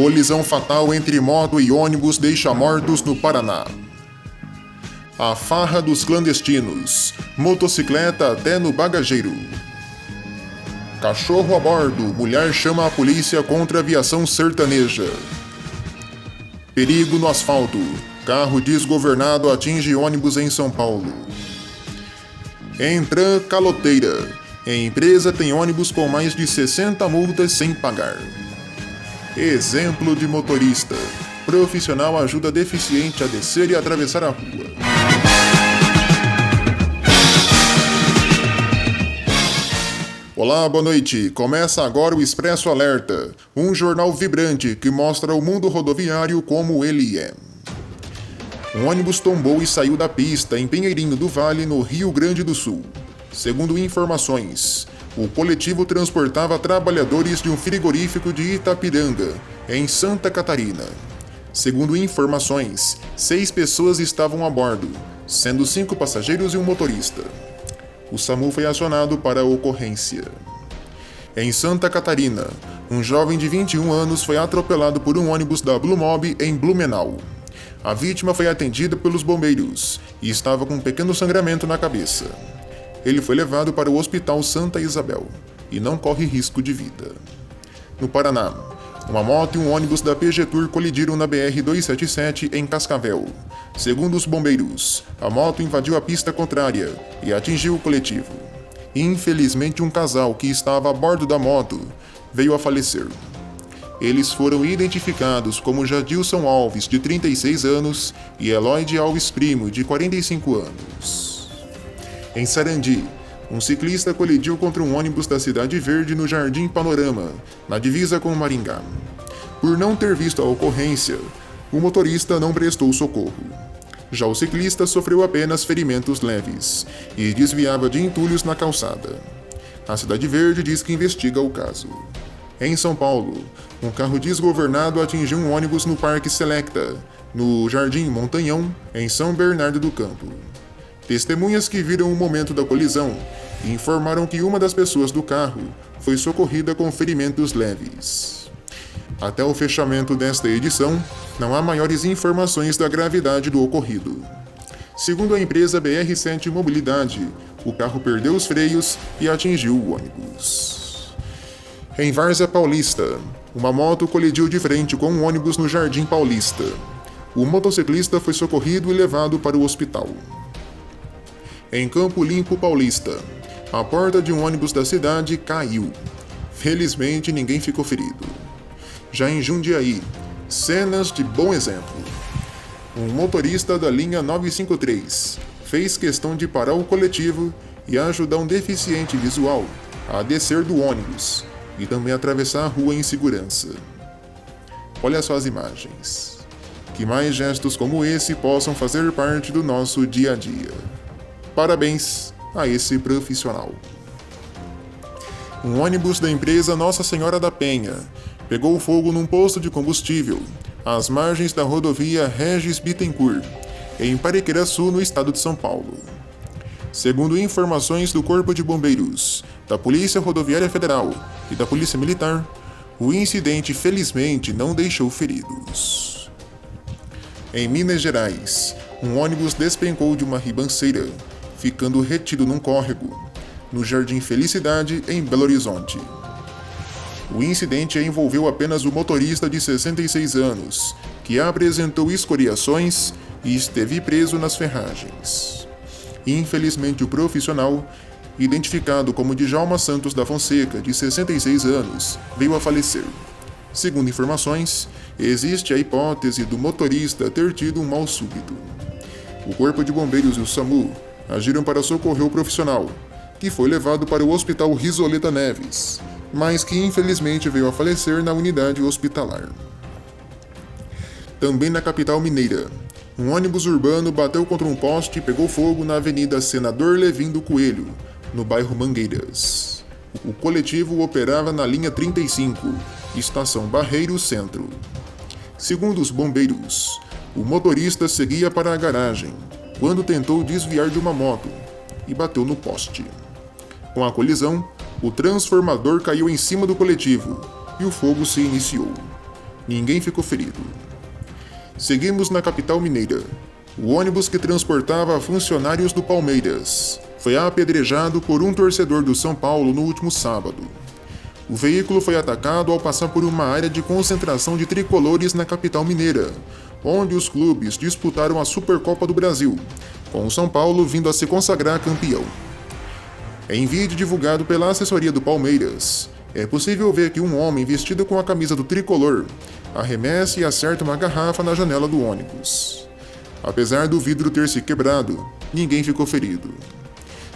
Colisão fatal entre moto e ônibus deixa mortos no Paraná. A farra dos clandestinos. Motocicleta até no bagageiro. Cachorro a bordo. Mulher chama a polícia contra a aviação sertaneja. Perigo no asfalto. Carro desgovernado atinge ônibus em São Paulo. Entran caloteira. Empresa tem ônibus com mais de 60 multas sem pagar. Exemplo de motorista. Profissional ajuda deficiente a descer e atravessar a rua. Olá, boa noite. Começa agora o Expresso Alerta, um jornal vibrante que mostra o mundo rodoviário como ele é. Um ônibus tombou e saiu da pista em Pinheirinho do Vale, no Rio Grande do Sul. Segundo informações, o coletivo transportava trabalhadores de um frigorífico de Itapiranga, em Santa Catarina. Segundo informações, 6 pessoas estavam a bordo, sendo 5 passageiros e um motorista. O SAMU foi acionado para a ocorrência. Em Santa Catarina, um jovem de 21 anos foi atropelado por um ônibus da Blue Mob em Blumenau. A vítima foi atendida pelos bombeiros e estava com um pequeno sangramento na cabeça. Ele foi levado para o Hospital Santa Isabel e não corre risco de vida. No Paraná, uma moto e um ônibus da PG Tour colidiram na BR-277 em Cascavel. Segundo os bombeiros, a moto invadiu a pista contrária e atingiu o coletivo. Infelizmente, um casal que estava a bordo da moto veio a falecer. Eles foram identificados como Jadilson Alves, de 36 anos, e Eloide Alves Primo, de 45 anos. Em Sarandi, um ciclista colidiu contra um ônibus da Cidade Verde no Jardim Panorama, na divisa com Maringá. Por não ter visto a ocorrência, o motorista não prestou socorro. Já o ciclista sofreu apenas ferimentos leves e desviava de entulhos na calçada. A Cidade Verde diz que investiga o caso. Em São Paulo, um carro desgovernado atingiu um ônibus no Parque Selecta, no Jardim Montanhão, em São Bernardo do Campo. Testemunhas que viram o momento da colisão informaram que uma das pessoas do carro foi socorrida com ferimentos leves. Até o fechamento desta edição, não há maiores informações da gravidade do ocorrido. Segundo a empresa BR7 Mobilidade, o carro perdeu os freios e atingiu o ônibus. Em Várzea Paulista, uma moto colidiu de frente com um ônibus no Jardim Paulista. O motociclista foi socorrido e levado para o hospital. Em Campo Limpo Paulista, a porta de um ônibus da cidade caiu. Felizmente, ninguém ficou ferido. Já em Jundiaí, cenas de bom exemplo. Um motorista da linha 953 fez questão de parar o coletivo e ajudar um deficiente visual a descer do ônibus e também atravessar a rua em segurança. Olha só as imagens. Que mais gestos como esse possam fazer parte do nosso dia a dia. Parabéns a esse profissional. Um ônibus da empresa Nossa Senhora da Penha pegou fogo num posto de combustível às margens da rodovia Regis Bittencourt, em Pariqueraçu, no estado de São Paulo. Segundo informações do Corpo de Bombeiros, da Polícia Rodoviária Federal e da Polícia Militar, o incidente felizmente não deixou feridos. Em Minas Gerais, um ônibus despencou de uma ribanceira, ficando retido num córrego, no Jardim Felicidade, em Belo Horizonte. O incidente envolveu apenas o motorista de 66 anos, que apresentou escoriações e esteve preso nas ferragens. Infelizmente, o profissional, identificado como Djalma Santos da Fonseca, de 66 anos, veio a falecer. Segundo informações, existe a hipótese do motorista ter tido um mal súbito. O Corpo de Bombeiros e o SAMU agiram para socorrer o profissional, que foi levado para o Hospital Risoleta Neves, mas que infelizmente veio a falecer na unidade hospitalar. Também na capital mineira, um ônibus urbano bateu contra um poste e pegou fogo na Avenida Senador Levin do Coelho, no bairro Mangueiras. O coletivo operava na linha 35, estação Barreiro Centro. Segundo os bombeiros, o motorista seguia para a garagem quando tentou desviar de uma moto e bateu no poste. Com a colisão, o transformador caiu em cima do coletivo e o fogo se iniciou. Ninguém ficou ferido. Seguimos na capital mineira. O ônibus que transportava funcionários do Palmeiras foi apedrejado por um torcedor do São Paulo no último sábado. O veículo foi atacado ao passar por uma área de concentração de tricolores na capital mineira, onde os clubes disputaram a Supercopa do Brasil, com o São Paulo vindo a se consagrar campeão. Em vídeo divulgado pela assessoria do Palmeiras, é possível ver que um homem vestido com a camisa do tricolor arremessa e acerta uma garrafa na janela do ônibus. Apesar do vidro ter se quebrado, ninguém ficou ferido.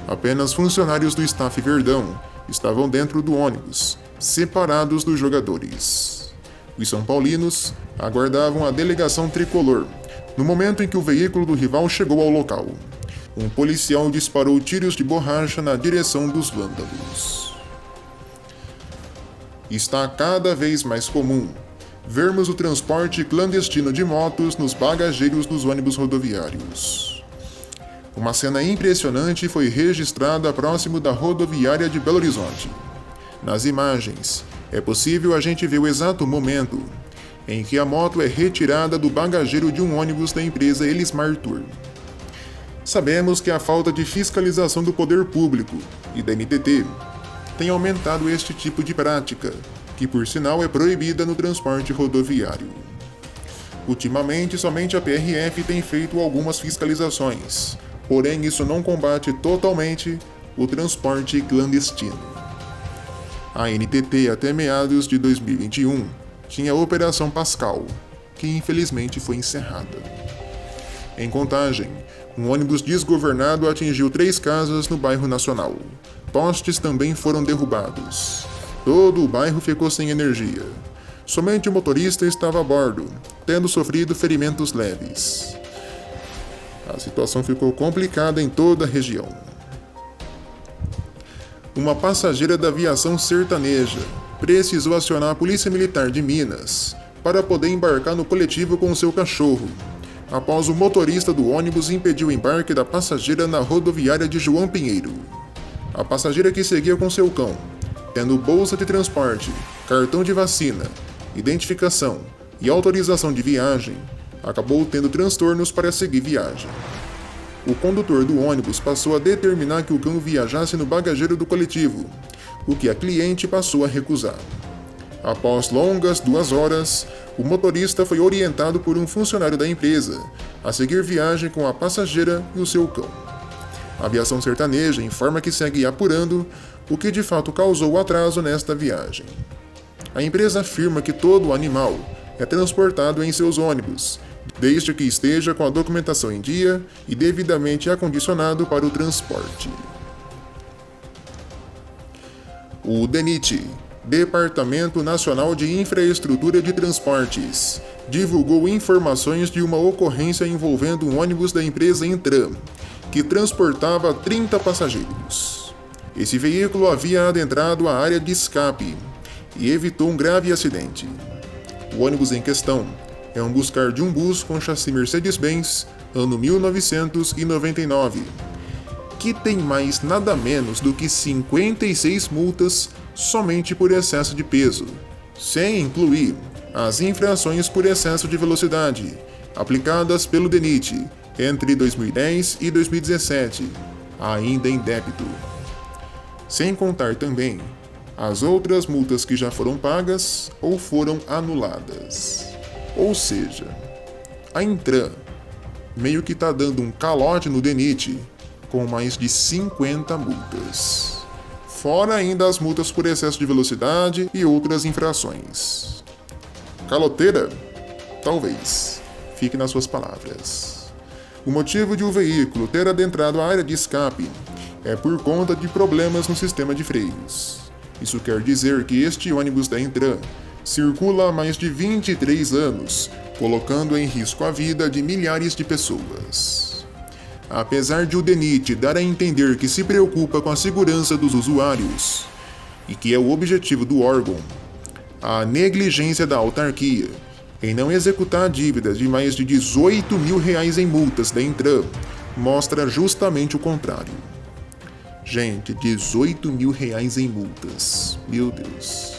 Apenas funcionários do staff Verdão estavam dentro do ônibus, separados dos jogadores. Os São Paulinos aguardavam a delegação tricolor, no momento em que o veículo do rival chegou ao local. Um policial disparou tiros de borracha na direção dos vândalos. Está cada vez mais comum vermos o transporte clandestino de motos nos bagageiros dos ônibus rodoviários. Uma cena impressionante foi registrada próximo da rodoviária de Belo Horizonte. Nas imagens, é possível a gente ver o exato momento em que a moto é retirada do bagageiro de um ônibus da empresa Elismar Tour. Sabemos que a falta de fiscalização do poder público e da NTT tem aumentado este tipo de prática, que por sinal é proibida no transporte rodoviário. Ultimamente, somente a PRF tem feito algumas fiscalizações, porém isso não combate totalmente o transporte clandestino. A NTT, até meados de 2021, tinha a Operação Pascal, que infelizmente foi encerrada. Em Contagem, um ônibus desgovernado atingiu 3 casas no bairro Nacional. Postes também foram derrubados. Todo o bairro ficou sem energia. Somente o motorista estava a bordo, tendo sofrido ferimentos leves. A situação ficou complicada em toda a região. Uma passageira da aviação sertaneja precisou acionar a Polícia Militar de Minas para poder embarcar no coletivo com seu cachorro, após o motorista do ônibus impedir o embarque da passageira na rodoviária de João Pinheiro. A passageira, que seguia com seu cão, tendo bolsa de transporte, cartão de vacina, identificação e autorização de viagem, acabou tendo transtornos para seguir viagem. O condutor do ônibus passou a determinar que o cão viajasse no bagageiro do coletivo, o que a cliente passou a recusar. Após longas 2 horas, o motorista foi orientado por um funcionário da empresa a seguir viagem com a passageira e o seu cão. A aviação sertaneja informa que segue apurando o que de fato causou o atraso nesta viagem. A empresa afirma que todo o animal é transportado em seus ônibus, desde que esteja com a documentação em dia e devidamente acondicionado para o transporte. O DENIT, Departamento Nacional de Infraestrutura de Transportes, divulgou informações de uma ocorrência envolvendo um ônibus da empresa Intran, que transportava 30 passageiros. Esse veículo havia adentrado a área de escape e evitou um grave acidente. O ônibus em questão é um Buscar de um bus com chassi Mercedes-Benz, ano 1999, que tem mais nada menos do que 56 multas somente por excesso de peso, sem incluir as infrações por excesso de velocidade, aplicadas pelo DENIT entre 2010 e 2017, ainda em débito. Sem contar também as outras multas que já foram pagas ou foram anuladas. Ou seja, a Intran meio que tá dando um calote no DENIT com mais de 50 multas. Fora ainda as multas por excesso de velocidade e outras infrações. Caloteira? Talvez. Fique nas suas palavras. O motivo de o veículo ter adentrado a área de escape é por conta de problemas no sistema de freios. Isso quer dizer que este ônibus da Intran circula há mais de 23 anos, colocando em risco a vida de milhares de pessoas. Apesar de o DENIT dar a entender que se preocupa com a segurança dos usuários, e que é o objetivo do órgão, a negligência da autarquia em não executar dívidas de mais de R$18 mil em multas da Intran mostra justamente o contrário. Gente, R$18 mil em multas. Meu Deus.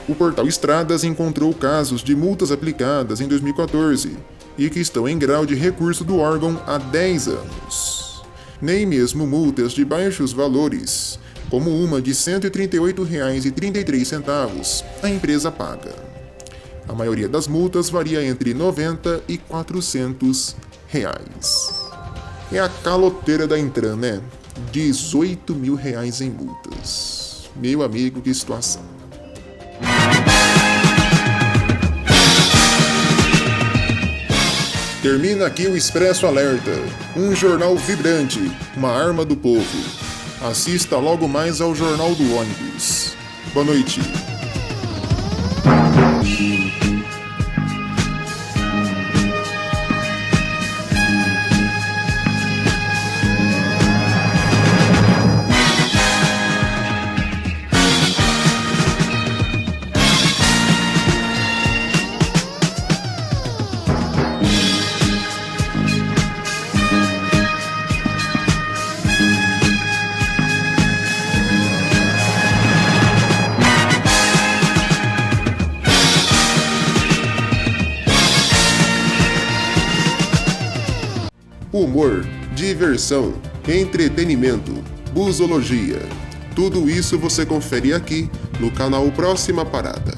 O portal Estradas encontrou casos de multas aplicadas em 2014 e que estão em grau de recurso do órgão há 10 anos. Nem mesmo multas de baixos valores, como uma de R$ 138,33, a empresa paga. A maioria das multas varia entre R$ 90 e R$ 400. É a caloteira da Intran, né? R$18 mil em multas. Meu amigo, que situação. Termina aqui o Expresso Alerta, um jornal vibrante, uma arma do povo. Assista logo mais ao Jornal do Ônibus. Boa noite. Humor, diversão, entretenimento, busologia. Tudo isso você confere aqui no canal Próxima Parada.